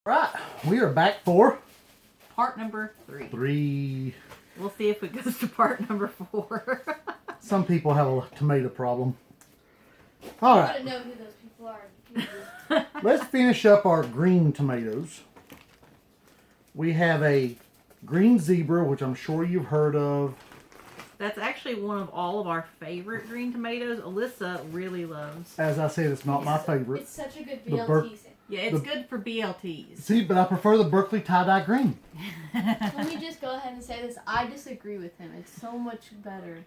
Right, we are back for part number 3. 3. We'll see if it goes to part number 4. Some people have a tomato problem. All right. I want to know who those people are. Let's finish up our green tomatoes. We have a green zebra, which I'm sure you've heard of. That's actually one of all of our favorite green tomatoes. Alyssa really loves. As I said, it's not my favorite. It's such a good The BLT. Yeah, it's good for BLTs. See, but I prefer the Berkeley tie-dye green. Let me just go ahead and say this. I disagree with him. It's so much better.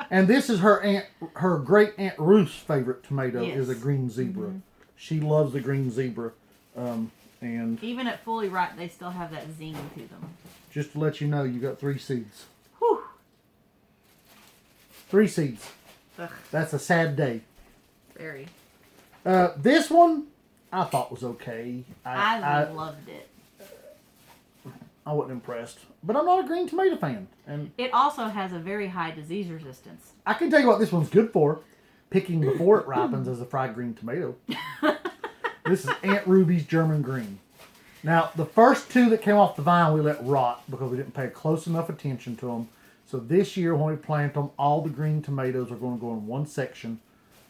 And this is her great Aunt Ruth's favorite tomato is a Yes. green zebra. Mhm. She loves the green zebra. And Even at fully ripe, they still have that zing to them. just to let you know, you got 3 seeds. Whew. 3 seeds. Ugh, That's a sad day. very. This one I thought was okay. I loved it. I wasn't impressed, but I'm not a green tomato fan, and It also has a very high disease resistance. I can tell you what this one's good for: picking before it ripens as a fried green tomato. This is Aunt Ruby's German green. Now, the first 2 that came off the vine we let rot because we didn't pay close enough attention to them. So this year when we plant them, all the green tomatoes are going to go in one section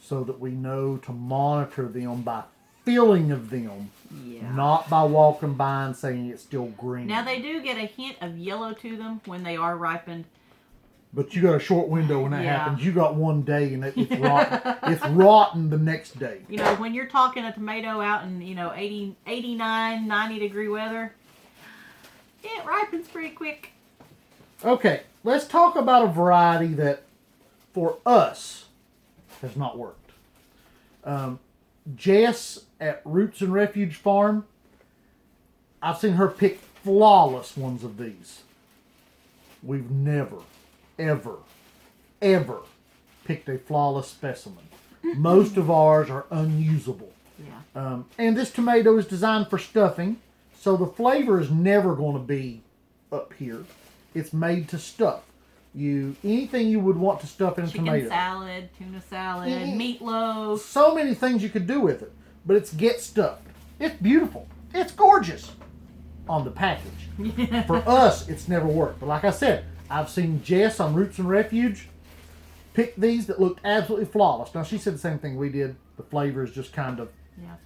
so that we know to monitor them by feeling of them, Yeah. not by walking by and saying it's still green. Now they do get a hint of yellow to them when they are ripened. But you got a short window when that Yeah. happens. You got one day and it's rotten. It's rotten the next day. You know, when you're talking a tomato out in, 89, 90 degree weather, it ripens pretty quick. Okay, let's talk about a variety that, for us, has not worked. Jess at Roots and Refuge Farm, I've seen her pick flawless ones of these. We've never, ever, ever picked a flawless specimen. Most of ours are unusable. Yeah. And this tomato is designed for stuffing, so the flavor is never going to be up here. It's made to stuff. Anything you would want to stuff in a Chicken tomato. salad, tuna salad, Mhm. meatloaf. So many things you could do with it, but it's get stuffed. It's beautiful. It's gorgeous on the package. For us, it's never worked. But like I said, I've seen Jess on Roots and Refuge pick these that looked absolutely flawless. Now, she said the same thing we did. The flavor is just kind of... Yeah.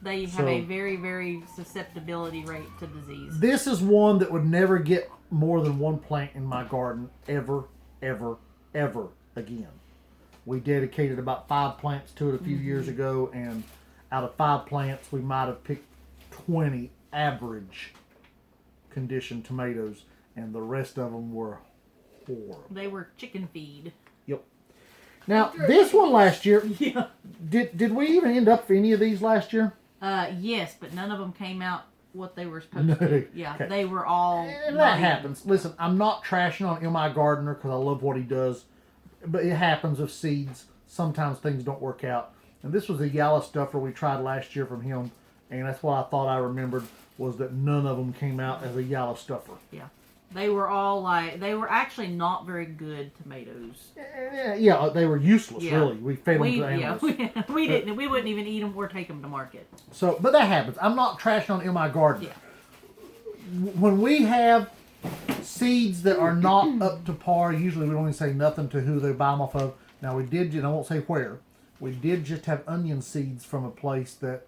They have So- a very, very susceptibility rate to disease. This is one that would never get more than 1 plant in my garden ever, ever, ever again. We dedicated about 5 plants to it a few years ago, and out of 5 plants, we might have picked 20 average condition tomatoes, and the rest of them were horrible. They were chicken feed. Yep. Now, this one last year, Yeah. did we even end up for any of these last year? Yes, but none of them came out what they were supposed No. to. Yeah, Okay. they were all. And not that even- happens. Listen, I'm not trashing on M.I. Gardner because I love what he does, but it happens with seeds. Sometimes things don't work out. And this was the yellow stuffer we tried last year from him, and that's what I thought I remembered was that none of them came out as a yellow stuffer. Yeah. They were all they were actually not very good tomatoes. Yeah, they were useless, Yeah. really. We fed them We, to animals. we didn't. We wouldn't even eat them or take them to market. So, but that happens. I'm not trashing on M.I. Gardner. Yeah. When we have seeds that are not up to par, usually we don't even say nothing to who they buy them off of. Now we did, and I won't say where, we did just have onion seeds from a place that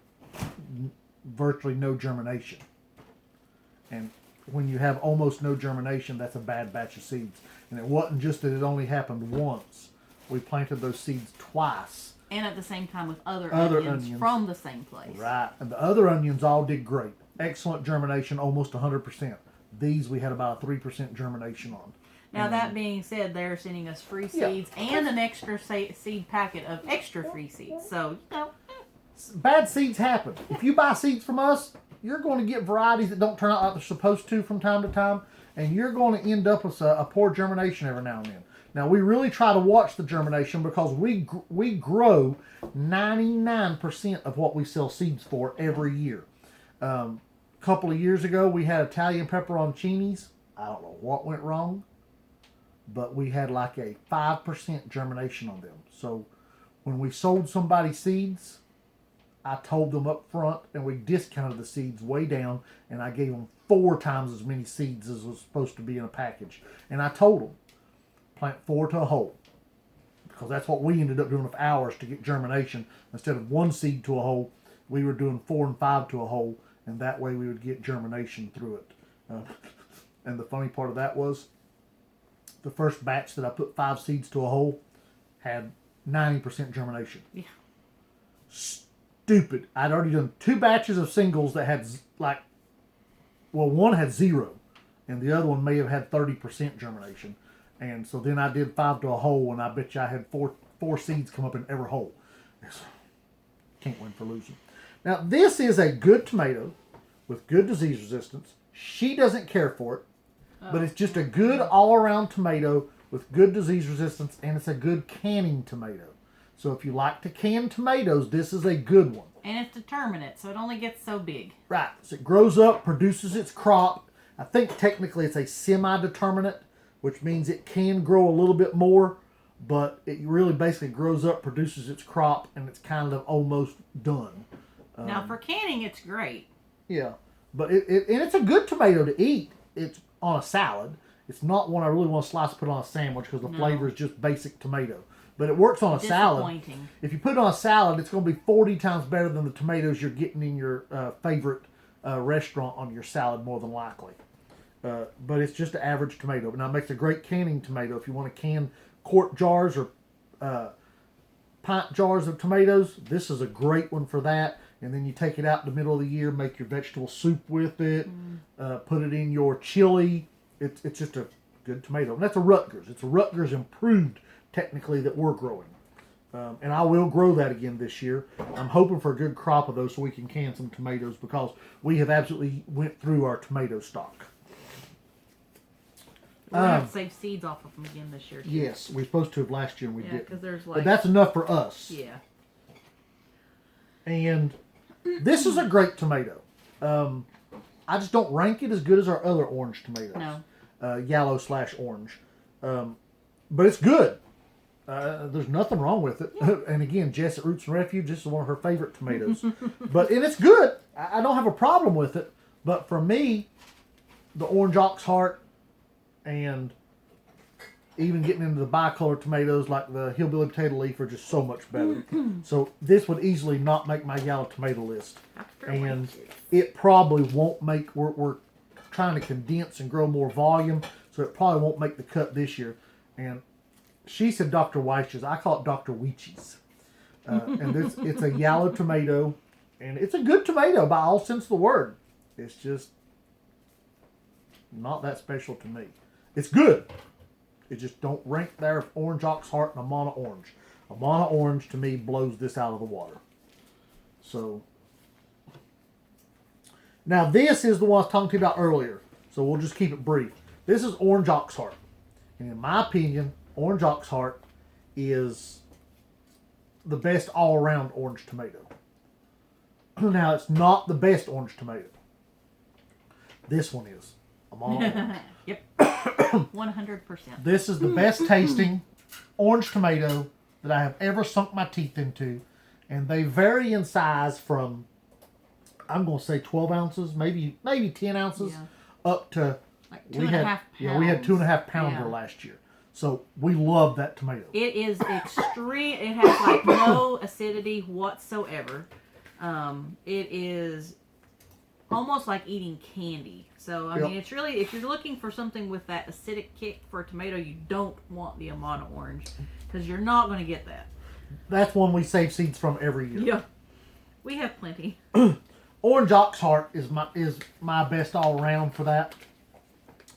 virtually no germination. And when you have almost no germination, that's a bad batch of seeds. And it wasn't just that it only happened once. We planted those seeds twice. And at the same time with other Onions. onions from the same place. Right. And the other onions all did great. Excellent germination, almost 100%. These we had about a 3% germination on. Now that being said, they're sending us free Yeah. seeds and an extra seed packet of extra free seeds. So Bad seeds happen. If you buy seeds from us, you're going to get varieties that don't turn out like they're supposed to from time to time, and you're going to end up with a poor germination every now and then. Now, we really try to watch the germination because we grow 99% of what we sell seeds for every year. A couple of years ago, we had Italian pepperoncinis. I don't know what went wrong, but we had like a 5% germination on them. So when we sold somebody seeds, I told them up front, and we discounted the seeds way down, and I gave them 4 times as many seeds as was supposed to be in a package. And I told them, plant 4 to a hole, because that's what we ended up doing with ours to get germination. Instead of 1 seed to a hole, we were doing 4 and 5 to a hole, and that way we would get germination through it. And the funny part of that was, the first batch that I put 5 seeds to a hole had 90% germination. Yeah. Stupid. I'd already done 2 batches of singles that had one had 0, and the other one may have had 30% germination. And so then I did 5 to a hole, and I bet you I had four seeds come up in every hole. Can't win for losing. Now, this is a good tomato with good disease resistance. She doesn't care for it, but it's just a good all-around tomato with good disease resistance, and it's a good canning tomato. So if you like to can tomatoes, this is a good one. And it's determinate, so it only gets so big. Right. So it grows up, produces its crop. I think technically it's a semi-determinate, which means it can grow a little bit more, but it really basically grows up, produces its crop, and it's kind of almost done. Now for canning, it's great. Yeah. But and it's a good tomato to eat. It's on a salad. It's not one I really want to slice and put on a sandwich because the flavor is just basic tomato. But it works on a salad. If you put it on a salad, it's going to be 40 times better than the tomatoes you're getting in your favorite restaurant on your salad, more than likely. But it's just an average tomato. Now, it makes a great canning tomato. If you want to can quart jars or pint jars of tomatoes, this is a great one for that. And then you take it out in the middle of the year, make your vegetable soup with it, put it in your chili. It's just a good tomato. And that's a Rutgers. It's a Rutgers improved, technically, that we're growing. And I will grow that again this year. I'm hoping for a good crop of those so we can can some tomatoes, because we have absolutely went through our tomato stock. We're going to have to save seeds off of them again this year, too. Yes, we were supposed to have last year and we didn't. Because there's but that's enough for us. Yeah. And this is a great tomato. I just don't rank it as good as our other orange tomatoes. No. Yellow/orange. But it's good. There's nothing wrong with it. And again, Jess at Roots and Refuge, this is one of her favorite tomatoes. And it's good. I don't have a problem with it. But for me, the orange ox heart and even getting into the bicolor tomatoes like the hillbilly potato leaf are just so much better. So this would easily not make my yellow tomato list. And it probably won't make, we're trying to condense and grow more volume, so it probably won't make the cut this year. And she said Dr. Weiss's. I call it Dr. Weech's. And it's a yellow tomato, and it's a good tomato by all sense of the word. It's just not that special to me. It's good. It just don't rank there with orange ox heart and Amana orange. Amana orange to me blows this out of the water. So now this is the one I was talking to you about earlier. So we'll just keep it brief. This is orange ox heart. And in my opinion, orange ox heart is the best all-around orange tomato. Now, it's not the best orange tomato. This one is. Amana orange. Yep. 100%. This is the best tasting orange tomato that I have ever sunk my teeth into. And they vary in size from, I'm going to say 12 ounces, maybe 10 ounces, up to, like 2.5 pounds. Yeah, we had 2.5 pounder last year. So we love that tomato. It is extreme. It has like no acidity whatsoever. It is almost like eating candy. So, I mean, it's really, if you're looking for something with that acidic kick for a tomato, you don't want the Amana orange, because you're not going to get that. That's one we save seeds from every year. Yeah. We have plenty. Orange ox heart is my best all around for that.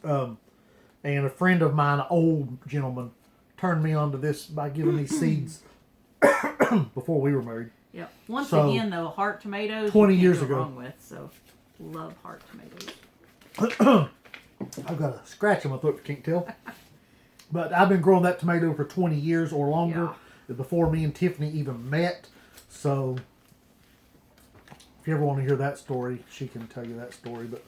And a friend of mine, an old gentleman, turned me onto this by giving me seeds before we were married. Yep. Once again, though, heart tomatoes 20 you can't years go ago. wrong with, so love heart tomatoes. I've got a scratch in my throat if you can't tell. But I've been growing that tomato for 20 years or longer, before me and Tiffany even met. So if you ever want to hear that story, she can tell you that story. But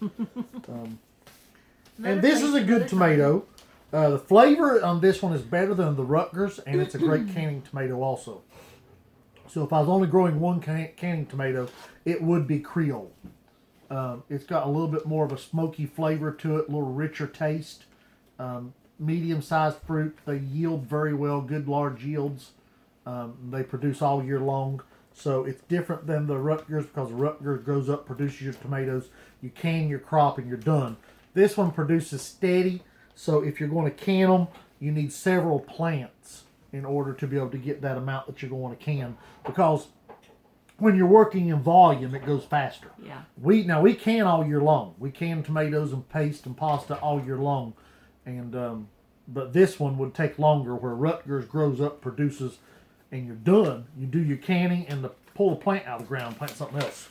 and this is a good tomato. The flavor on this one is better than the Rutgers, and it's a great canning tomato also. So if I was only growing one canning tomato, it would be Creole. It's got a little bit more of a smoky flavor to it, a little richer taste. Medium-sized fruit. They yield very well, good large yields. They produce all year long. So it's different than the Rutgers because Rutgers grows up, produces your tomatoes. You can your crop and you're done. This one produces steady. So if you're going to can them, you need several plants in order to be able to get that amount that you're going to can. Because when you're working in volume, it goes faster. Yeah. We can all year long. We can tomatoes and paste and pasta all year long, and but this one would take longer. Where Rutgers grows up, produces, and you're done. You do your canning and pull the plant out of the ground, plant something else.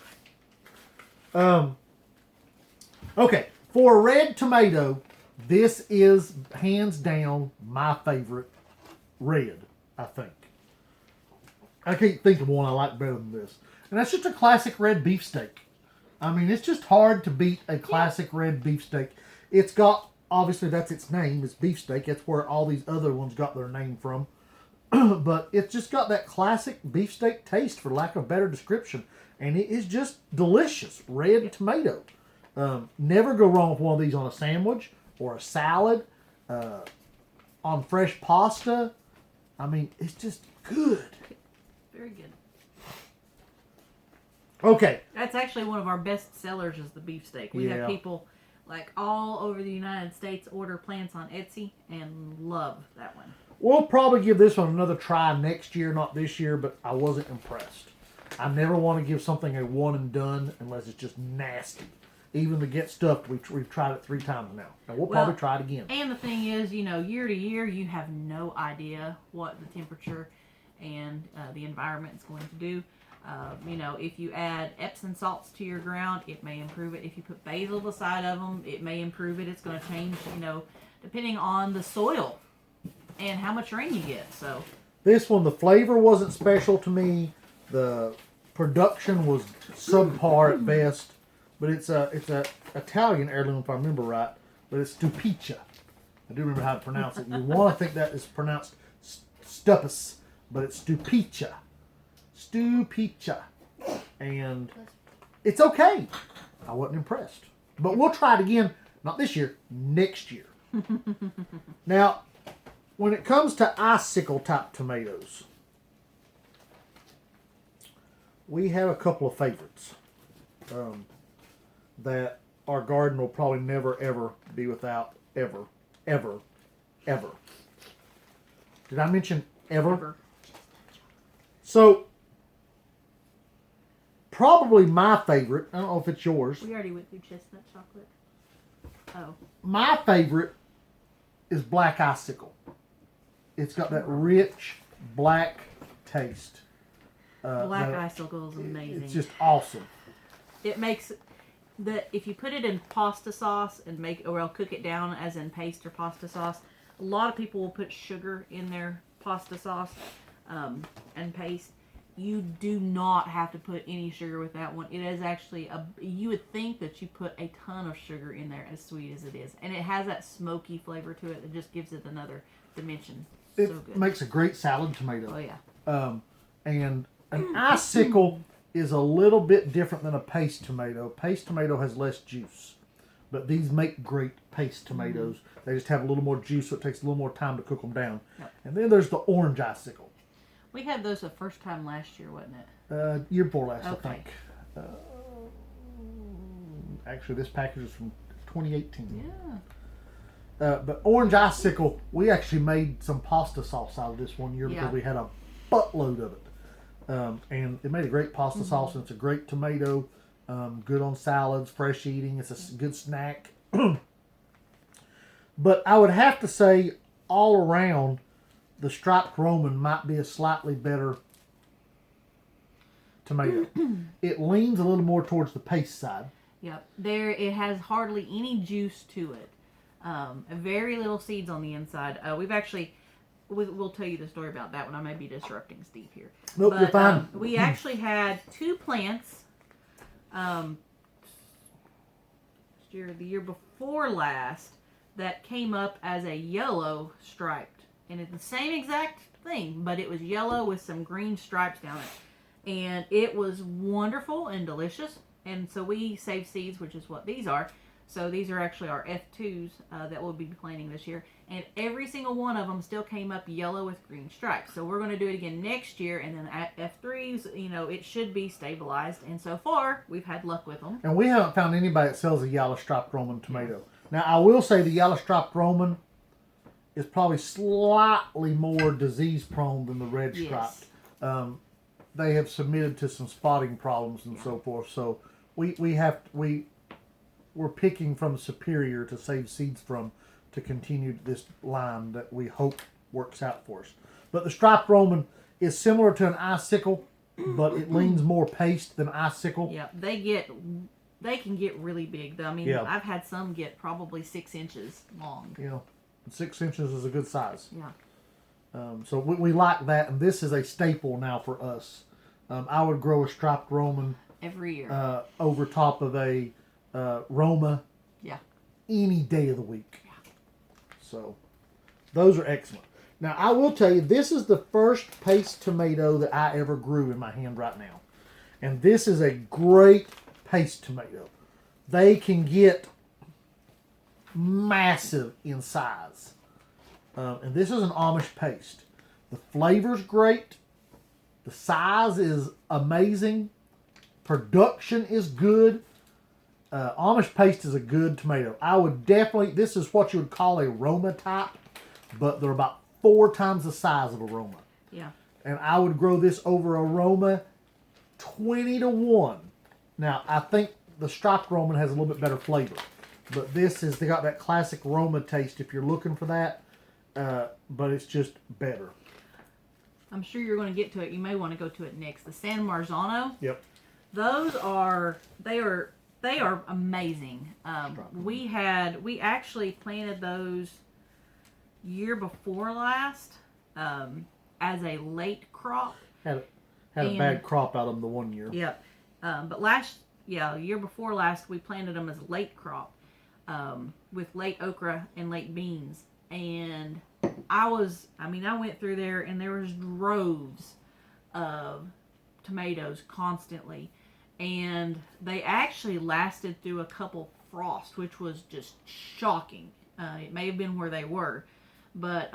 Okay, for a red tomato, this is hands down my favorite red. I think. I can't think of one I like better than this. And that's just a classic red beefsteak. I mean, it's just hard to beat a classic red beefsteak. It's got, obviously that's its name, it's beefsteak. That's where all these other ones got their name from. But it's just got that classic beefsteak taste, for lack of a better description. And it is just delicious. Red tomato. Never go wrong with one of these on a sandwich or a salad. On fresh pasta. I mean, it's just good. Very good. Okay. That's actually one of our best sellers is the beefsteak. We have Yeah. people like all over the United States order plants on Etsy and love that one. We'll probably give this one another try next year, not this year, but I wasn't impressed. I never want to give something a one and done unless it's just nasty. Even to get stuffed, we've tried it 3 times now. And we'll probably try it again. And the thing is, year to year, you have no idea what the temperature and the environment is going to do. If you add Epsom salts to your ground, it may improve it. If you put basil beside of them, it may improve it. It's going to change, depending on the soil and how much rain you get. So this one, the flavor wasn't special to me. The production was subpar at best. But it's a Italian heirloom, if I remember right. But it's Stupiccia. I do remember how to pronounce it. You want to think that is pronounced Stupus, but it's Stupiccia. Stupiccia. And it's okay. I wasn't impressed. But we'll try it again, not this year, next year. Now, when it comes to icicle type tomatoes, we have a couple of favorites. That our garden will probably never, ever be without. Ever. Did I mention ever? So, probably my favorite, I don't know if it's yours. we already went through chestnut chocolate. Oh. My favorite is black icicle. It's got that rich black taste. Black icicle is amazing. It's just awesome. It makes if you put it in pasta sauce and cook it down as in paste or pasta sauce, a lot of people will put sugar in their pasta sauce and paste. You do not have to put any sugar with that one. It is actually you would think that you put a ton of sugar in there, as sweet as it is, and it has that smoky flavor to it that just gives it another dimension. It so good. makes a great salad tomato. Oh yeah. And an icicle is a little bit different than a paste tomato. Paste tomato has less juice, but these make great paste tomatoes. They just have a little more juice, so it takes a little more time to cook them down. Yep. And then there's the orange icicle. We had those the first time last year, wasn't it? Year before last, Okay. I think. Actually, this package is from 2018. Yeah. But orange icicle, we actually made some pasta sauce out of this one year because we had a buttload of it. And it made a great pasta sauce, and it's a great tomato, good on salads, fresh eating. It's a good snack. But I would have to say, all around, the striped Roman might be a slightly better tomato. It leans a little more towards the paste side. Yep. It has hardly any juice to it. Very little seeds on the inside. We'll tell you the story about that one. I may be disrupting Steve here. Nope, you're fine. We actually had 2 plants the year before last that came up as a yellow striped. And it's the same exact thing, but it was yellow with some green stripes down it. and it was wonderful and delicious. And so we saved seeds, which is what these are. So these are actually our F2s that we'll be planting this year. And every single one of them still came up yellow with green stripes. So we're going to do it again next year. And then at F3s, you know, it should be stabilized. And so far, we've had luck with them. And we haven't found anybody that sells a yellow striped Roman tomato. Now, I will say the yellow striped Roman is probably slightly more disease prone than the red striped. Yes. They have submitted to some spotting problems and so forth. So we're picking from superior to save seeds from to continue this line that we hope works out for us. But the striped Roman is similar to an icicle, but it leans more paste than icicle. Yeah, they can get really big though. I mean, I've had some get probably 6 inches long. You know, 6 inches is a good size. Yeah. So we like that, and this is a staple now for us. I would grow a striped Roman every year over top of a Roma. Yeah. Any day of the week. Yeah. So those are excellent. Now I will tell you, this is the first paste tomato that I ever grew in my hand right now, and this is a great paste tomato. They can get massive in size. And this is an Amish paste. The flavor's great. The size is amazing. Production is good. Amish paste is a good tomato. I would definitely, this is what you would call a Roma type, but they're about 4 times the size of a Roma. Yeah. And I would grow this over a Roma 20-1. Now, I think the striped Roman has a little bit better flavor. But this is, they got that classic Roma taste if you're looking for that. But it's just better. I'm sure you're going to get to it. You may want to go to it next. The San Marzano. Yep. Those are, they are amazing. We actually planted those year before last as a late crop. Had a bad crop out of them the one year. Yep. But year before last, we planted them as a late crop with late okra and late beans. And I went through there and there was droves of tomatoes constantly. And they actually lasted through a couple frosts, which was just shocking. It may have been where they were. But,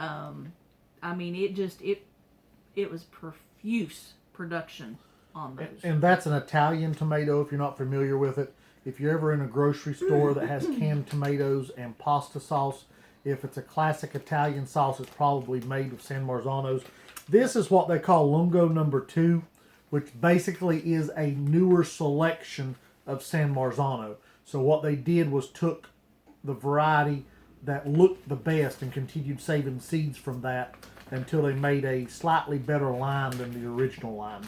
it was profuse production on those. And that's an Italian tomato, if you're not familiar with it. If you're ever in a grocery store that has canned tomatoes and pasta sauce, if it's a classic Italian sauce, it's probably made with San Marzanos. This is what they call Lungo number 2, which basically is a newer selection of San Marzano. So what they did was took the variety that looked the best and continued saving seeds from that until they made a slightly better line than the original line.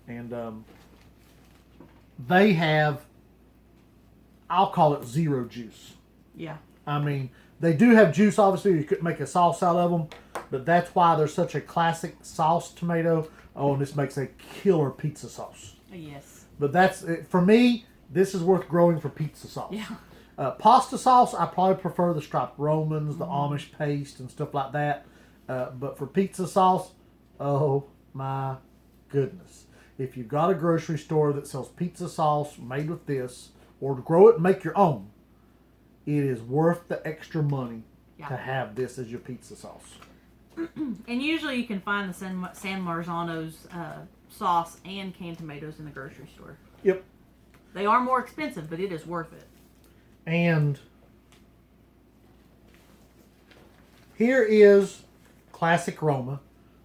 And they have, I'll call it zero juice. Yeah. I mean, they do have juice, obviously. You could make a sauce out of them, but that's why they're such a classic sauce tomato. Oh, and this makes a killer pizza sauce. Yes. But that's, for me, this is worth growing for pizza sauce. Yeah. Pasta sauce, I probably prefer the striped Romans, the Amish paste, and stuff like that. But for pizza sauce, oh my goodness. If you've got a grocery store that sells pizza sauce made with this, or to grow it and make your own, it is worth the extra money to have this as your pizza sauce. And usually you can find the San Marzano's sauce and canned tomatoes in the grocery store. Yep. They are more expensive, but it is worth it. And here is classic Roma.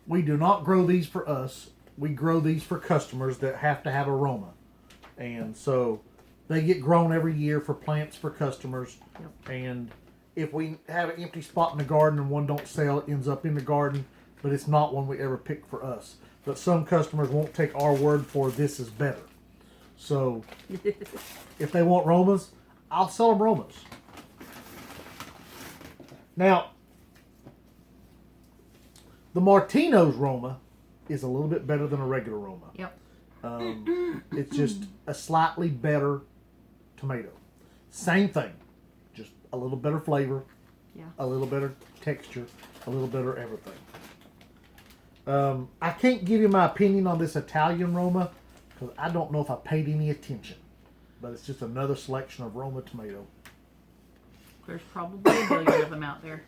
We do not grow these for us. We grow these for customers that have to have a Roma. And so they get grown every year for plants for customers. Yep. And if we have an empty spot in the garden and one don't sell, it ends up in the garden. But it's not one we ever pick for us. But some customers won't take our word for this is better. So if they want Romas, I'll sell them Romas. Now, the Martino's Roma is a little bit better than a regular Roma. Yep. It's just a slightly better tomato. Same thing, just a little better flavor, a little better texture, a little better everything. I can't give you my opinion on this Italian Roma because I don't know if I paid any attention. But it's just another selection of Roma tomato. There's probably a billion of them out there.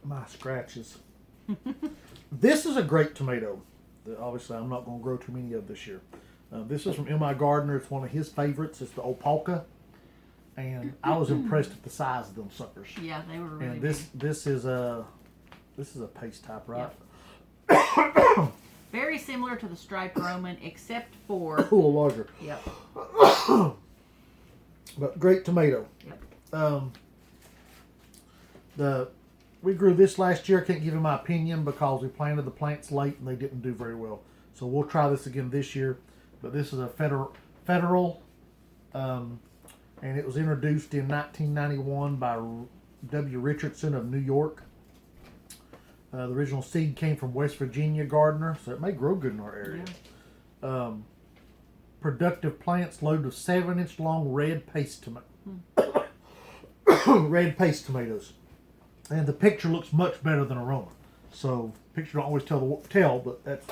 My scratches. This is a great tomato. Obviously, I'm not going to grow too many of this year. This is from M.I. Gardner. It's one of his favorites. It's the Opalka. And I was impressed at the size of them suckers. Yeah, they were really And big. this is a paste type, right? Yep. Very similar to the striped Roman, except for... A little larger. Yep. But great tomato. Yep. We grew this last year. I can't give you my opinion because we planted the plants late and they didn't do very well. So we'll try this again this year. But this is a federal, and it was introduced in 1991 by W. Richardson of New York. The original seed came from West Virginia Gardner, so it may grow good in our area. Yeah. Productive plants loaded with 7-inch long red paste red paste tomatoes. And the picture looks much better than aroma. So picture don't always tell, but that's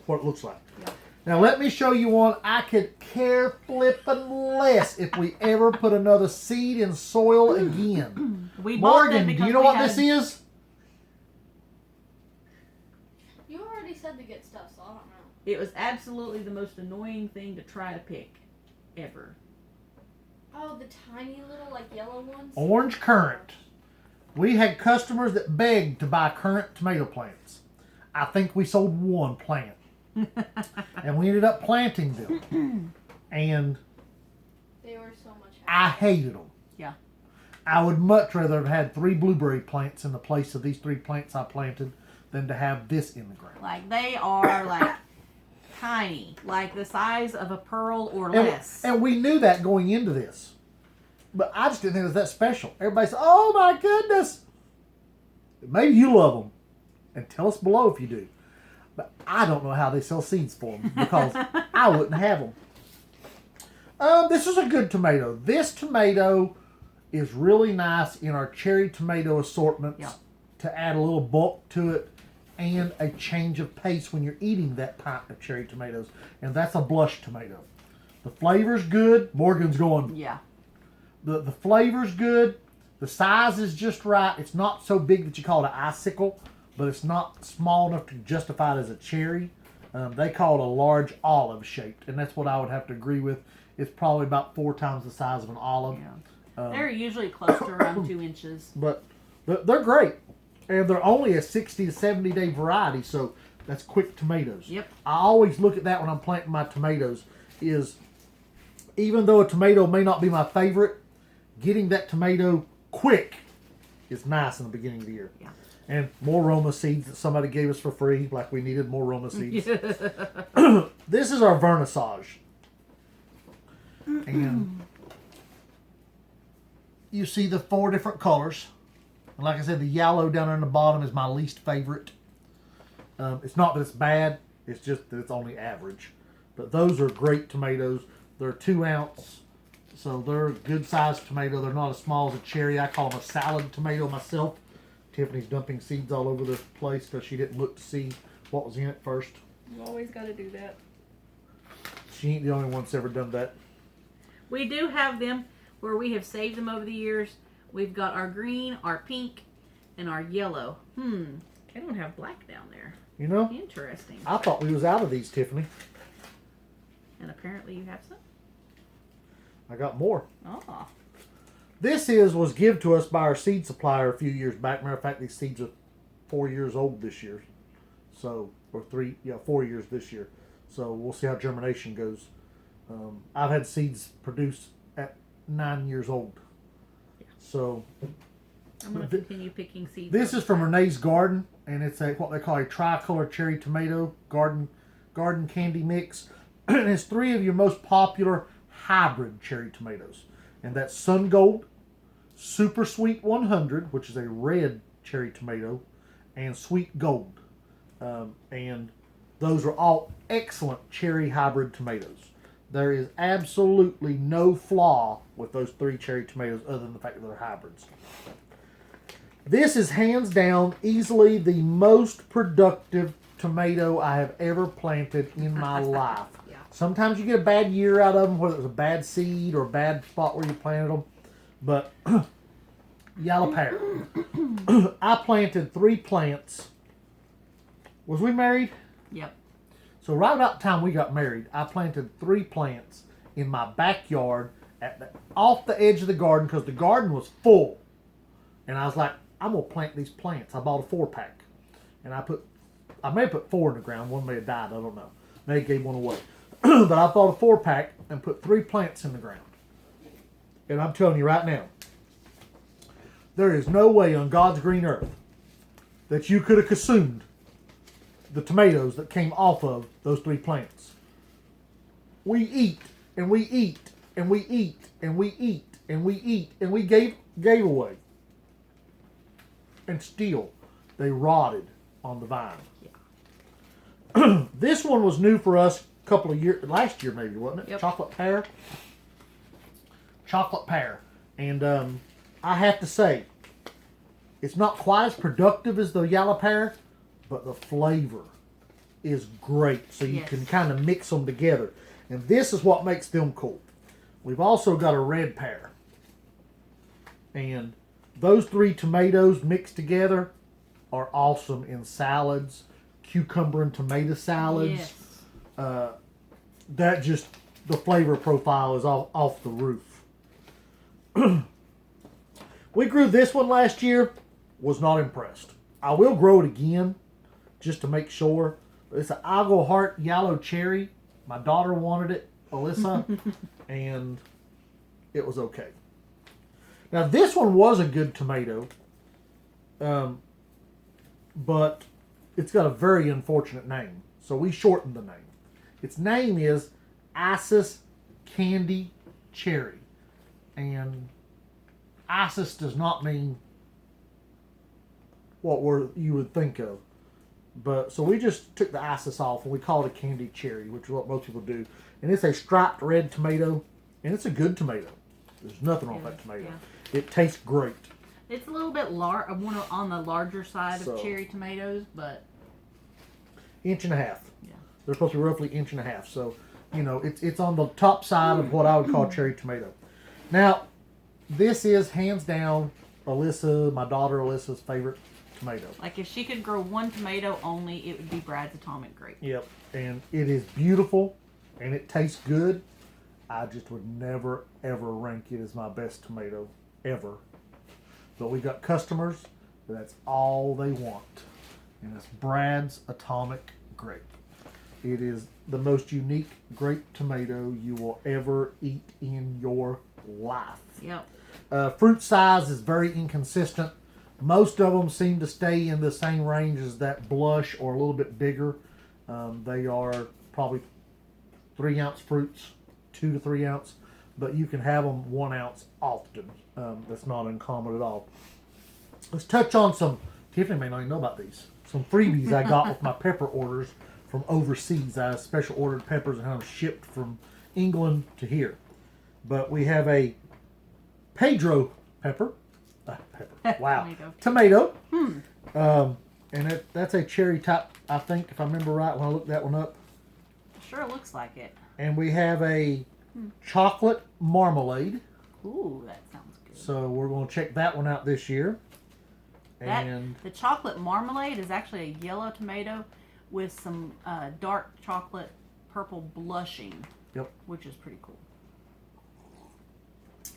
what it looks like. Yeah. Now let me show you one I could care flippin' less if we ever put another seed in soil again. We bought them Morgan, do because you know we what had- this is? You already said the good stuff, so I don't know. It was absolutely the most annoying thing to try to pick ever. Oh, the tiny little, like, yellow ones? Orange currant. We had customers that begged to buy currant tomato plants. I think we sold one plant. And we ended up planting them. And They were so much I hated them. Yeah. I would much rather have had 3 blueberry plants in the place of these 3 plants I planted than to have this in the ground. Like, they are, like, tiny. Like the size of a pearl or less. And we knew that going into this. But I just didn't think it was that special. Everybody said, oh my goodness. Maybe you love them. And tell us below if you do. But I don't know how they sell seeds for them because I wouldn't have them. This is a good tomato. This tomato is really nice in our cherry tomato assortments to add a little bulk to it and a change of pace when you're eating that pint of cherry tomatoes. And that's a blush tomato. The flavor's good. Morgan's going, Yeah. The flavor's good. The size is just right. It's not so big that you call it an icicle, but it's not small enough to justify it as a cherry. They call it a large olive shaped, and that's what I would have to agree with. It's probably about 4 times the size of an olive. Yeah. They're usually close to around 2 inches. But they're great. And they're only a 60 to 70 day variety, so that's quick tomatoes. Yep. I always look at that when I'm planting my tomatoes, is even though a tomato may not be my favorite, getting that tomato quick is nice in the beginning of the year. Yeah. And more Roma seeds that somebody gave us for free, like we needed more Roma seeds. This is our vernissage. And you see the 4 different colors. And like I said, the yellow down on the bottom is my least favorite. It's not that it's bad, it's just that it's only average. But those are great tomatoes. They're 2 ounce, so they're a good sized tomato. They're not as small as a cherry. I call them a salad tomato myself. Tiffany's dumping seeds all over the place because she didn't look to see what was in it first. You always got to do that. She ain't the only one that's ever done that. We do have them where we have saved them over the years. We've got our green, our pink, and our yellow. They don't have black down there. You know, Interesting. I thought we was out of these, Tiffany. And apparently you have some. I got more. Oh. This was given to us by our seed supplier a few years back. Matter of fact, these seeds are 4 years old this year. So, or 4 years this year. So we'll see how germination goes. I've had seeds produced at 9 years old. Yeah. So I'm going to continue picking seeds. this is from Renee's garden, and it's what they call a tricolor cherry tomato garden candy mix. And it's 3 of your most popular hybrid cherry tomatoes. And that's Sun Gold, Super Sweet 100, which is a red cherry tomato, and Sweet Gold. And those are all excellent cherry hybrid tomatoes. There is absolutely no flaw with those 3 cherry tomatoes other than the fact that they're hybrids. This is hands down easily the most productive tomato I have ever planted in my life. Yeah. Sometimes you get a bad year out of them, whether it was a bad seed or a bad spot where you planted them. But yellow pear. I planted 3 plants. Was we married? Yep. So right about the time we got married, I planted 3 plants in my backyard off the edge of the garden because the garden was full. And I was like, I'm going to plant these plants. I bought a 4-pack. And I may have put 4 in the ground. One may have died. I don't know. May have gave one away. But I bought a 4-pack and put 3 plants in the ground. And I'm telling you right now, there is no way on God's green earth that you could have consumed the tomatoes that came off of those 3 plants. We eat, and we eat, and we eat, and we eat, and we eat, and we gave away. And still, they rotted on the vine. Yeah. This one was new for us a couple of years, last year maybe, wasn't it? Yep. Chocolate pear. Chocolate pear. And I have to say, it's not quite as productive as the yellow pear, but the flavor is great. So you can kind of mix them together. And this is what makes them cool. We've also got a red pear. And those 3 tomatoes mixed together are awesome in salads, cucumber and tomato salads. Yes. That just, the flavor profile is off the roof. We grew this one last year, was not impressed. I will grow it again just to make sure. It's an Agua Heart yellow cherry. My daughter wanted it, Alyssa, and it was okay. Now this one was a good tomato, but it's got a very unfortunate name. So we shortened the name. Its name is Isis Candy Cherry. And Isis does not mean what you would think of. But so we just took the Isis off and we called it a candy cherry, which is what most people do. And it's a striped red tomato, and it's a good tomato. There's nothing wrong with that tomato. Yeah. It tastes great. It's a little bit on the larger side of cherry tomatoes, but 1.5 inches. Yeah. They're supposed to be roughly 1.5 inches. So, you know, it's on the top side of what I would call cherry tomato. Now, this is hands down my daughter Alyssa's favorite tomato. Like if she could grow one tomato only, it would be Brad's Atomic Grape. Yep, and it is beautiful, and it tastes good. I just would never, ever rank it as my best tomato, ever. But we got customers, that's all they want. And it's Brad's Atomic Grape. It is the most unique grape tomato you will ever eat in your life. Yep. Fruit size is very inconsistent. Most of them seem to stay in the same range as that blush or a little bit bigger. They are probably 3-ounce fruits, 2 to 3 ounce, but you can have them 1 ounce often. That's not uncommon at all. Let's touch on some, Tiffany may not even know about these, some freebies I got with my pepper orders from overseas. I special ordered peppers and had them shipped from England to here. But we have a Pedro pepper. Wow. Tomato. And that's a cherry type, I think, if I remember right when I looked that one up. Sure looks like it. And we have a chocolate marmalade. Ooh, that sounds good. So we're going to check that one out this year. And the chocolate marmalade is actually a yellow tomato with some dark chocolate purple blushing. Yep. Which is pretty cool.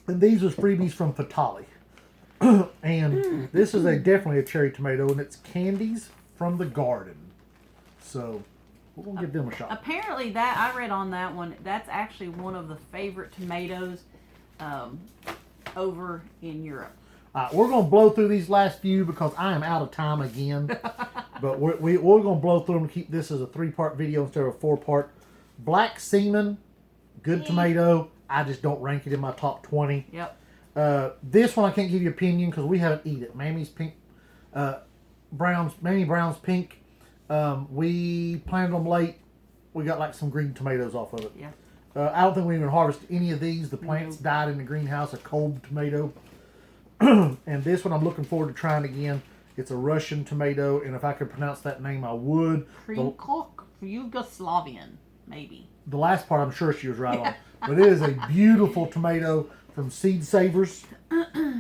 And these was freebies from Fatali. And this is definitely a cherry tomato, and it's Candies from the Garden. So we're going to give them a shot. Apparently that, I read on that one, that's actually one of the favorite tomatoes over in Europe. We're going to blow through these last few because I am out of time again. But we're going to blow through them and keep this as a 3-part video instead of a 4-part. Black Seaman, good tomato. I just don't rank it in my top 20. Yep. This one I can't give you opinion because we haven't eaten it. Mammy Brown's pink. We planted them late. We got like some green tomatoes off of it. Yeah. I don't think we even harvested any of these. The plants died in the greenhouse, a cold tomato. And this one I'm looking forward to trying again. It's a Russian tomato, and if I could pronounce that name, I would. Krimkok Yugoslavian, maybe. The last part, I'm sure she was right on. But it is a beautiful tomato from Seed Savers.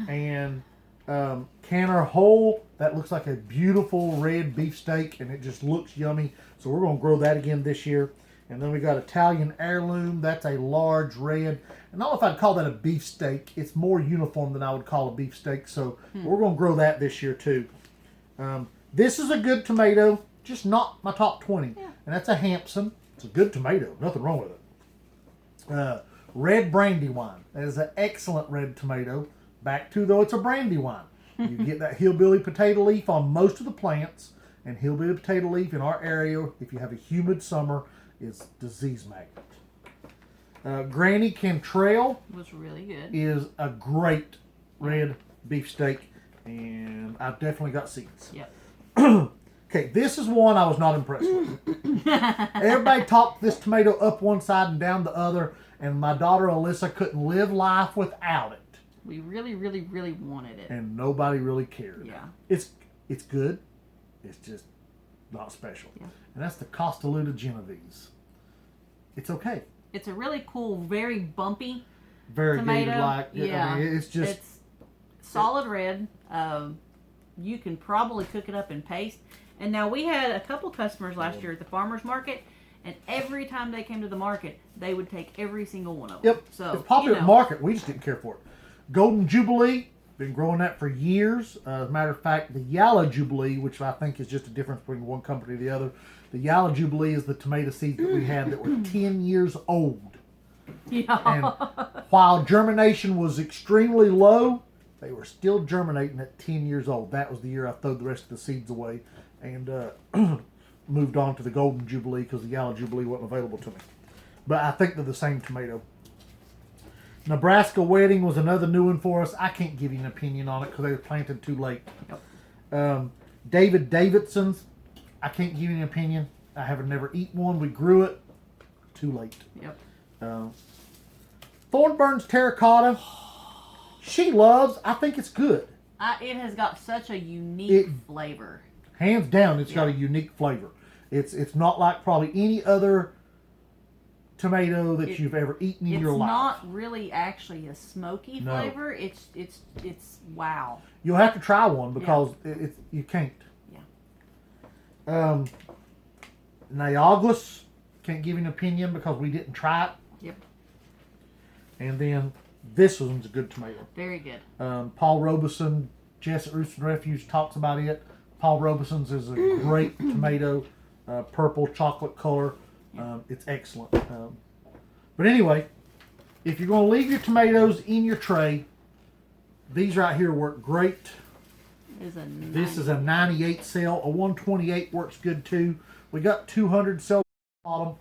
And Canner Whole, that looks like a beautiful red beefsteak, and it just looks yummy. So we're going to grow that again this year. And then we got Italian Heirloom. That's a large red. And I don't know if I'd call that a beefsteak. It's more uniform than I would call a beefsteak. So we're going to grow that this year too. This is a good tomato, just not my top 20. Yeah. And that's a Hampson. It's a good tomato. Nothing wrong with it. Red Brandywine. That is an excellent red tomato. Back to, though, it's a Brandywine. You get that hillbilly potato leaf on most of the plants. And hillbilly potato leaf in our area, if you have a humid summer, is disease magnet. Granny Cantrell Was really good. is a great red beefsteak. And I've definitely got seeds. Yep. Okay, this is one I was not impressed with. Everybody topped this tomato up one side and down the other, and my daughter Alyssa couldn't live life without it. We really, really, really wanted it. And nobody really cared. Yeah. It's good. It's just not special. Yeah. And that's the Costoluta Genovese. It's okay. It's a really cool, very bumpy Variegated tomato. like. Yeah. I mean, it's just. It's solid red. You can probably cook it up in paste. And now we had a couple customers last year at the farmer's market, and every time they came to the market, they would take every single one of them. Yep. So it's popular at the market. We just didn't care for it. Golden Jubilee. Been growing that for years. As a matter of fact, the Yellow Jubilee, which I think is just a difference between one company and the other. The Yellow Jubilee is the tomato seeds that we had that were 10 years old. Yeah. And while germination was extremely low, they were still germinating at 10 years old. That was the year I threw the rest of the seeds away and moved on to the Golden Jubilee because the Yellow Jubilee wasn't available to me. But I think they're the same tomato. Nebraska Wedding was another new one for us. I can't give you an opinion on it because they were planted too late. Yep. David Davidson's, I can't give you an opinion. I have never eaten one. We grew it too late. Yep. Thornburn's Terracotta, she loves. I think it's good. It has got such a unique flavor. Hands down, it's got a unique flavor. It's not like probably any other tomato that you've ever eaten in your life. It's not really actually a smoky flavor. It's wow. You'll have to try one because you can't. Yeah. Niagara, can't give you an opinion because we didn't try it. Yep. And then this one's a good tomato. Very good. Paul Robeson, Jess at Roots and Refuge talks about it. Paul Robeson's is a great tomato, purple chocolate color. It's excellent. But anyway, if you're going to leave your tomatoes in your tray, these right here work great. This is a 98 cell. A 128 works good too. We got 200 cell bottom.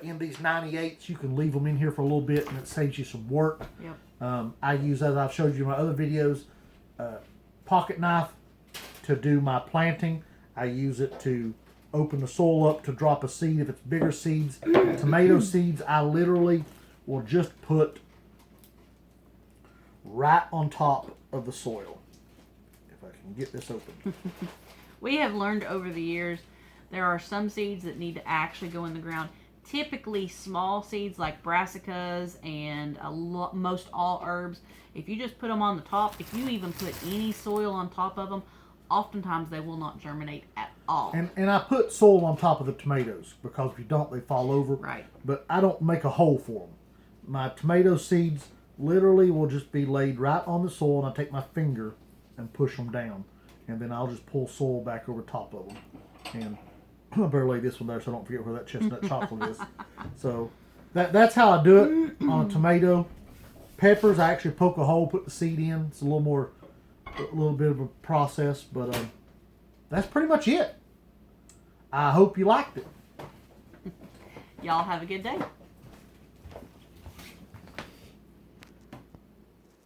In these 98s, you can leave them in here for a little bit and it saves you some work. Yep. I use, as I've showed you in my other videos, pocket knife to do my planting. I use it to open the soil up to drop a seed if it's bigger seeds. Tomato seeds, I literally will just put right on top of the soil. If I can get this open. We have learned over the years there are some seeds that need to actually go in the ground. Typically small seeds like brassicas and most all herbs, if you just put them on the top, if you even put any soil on top of them, oftentimes they will not germinate at all. And I put soil on top of the tomatoes because if you don't, they fall over. Right. But I don't make a hole for them. My tomato seeds literally will just be laid right on the soil, and I take my finger and push them down. And then I'll just pull soil back over top of them. And I better lay this one there so I don't forget where that chestnut chocolate is. So that's how I do it on a tomato. Peppers, I actually poke a hole, put the seed in. It's a little bit of a process, but that's pretty much it. I hope you liked it. Y'all have a good day.